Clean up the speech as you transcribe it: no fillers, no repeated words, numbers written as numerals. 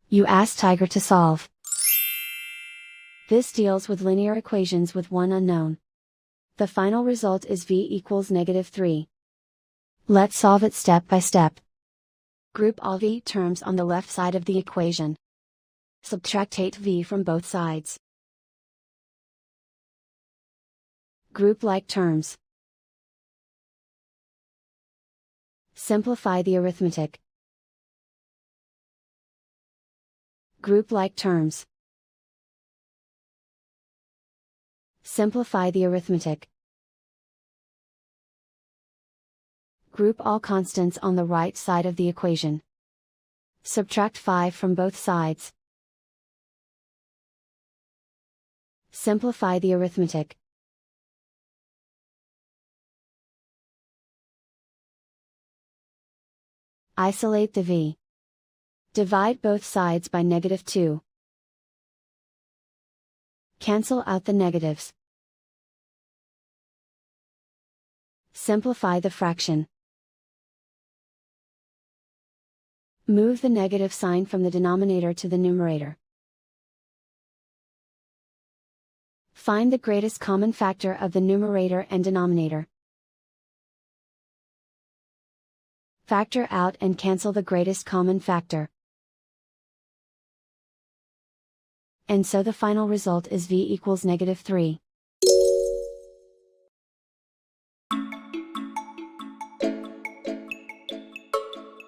You ask Tiger to solve. This deals with linear equations with one unknown. The final result is v equals -3. Let's solve it step by step. Group all v terms on the left side of the equation. Subtract 8v from both sides. Group like terms. Simplify the arithmetic. Group like terms. Simplify the arithmetic. Group all constants on the right side of the equation. Subtract 5 from both sides. Simplify the arithmetic. Isolate the v. Divide both sides by -2. Cancel out the negatives. Simplify the fraction. Move the negative sign from the denominator to the numerator. Find the greatest common factor of the numerator and denominator. Factor out and cancel the greatest common factor. And so the final result is v equals -3.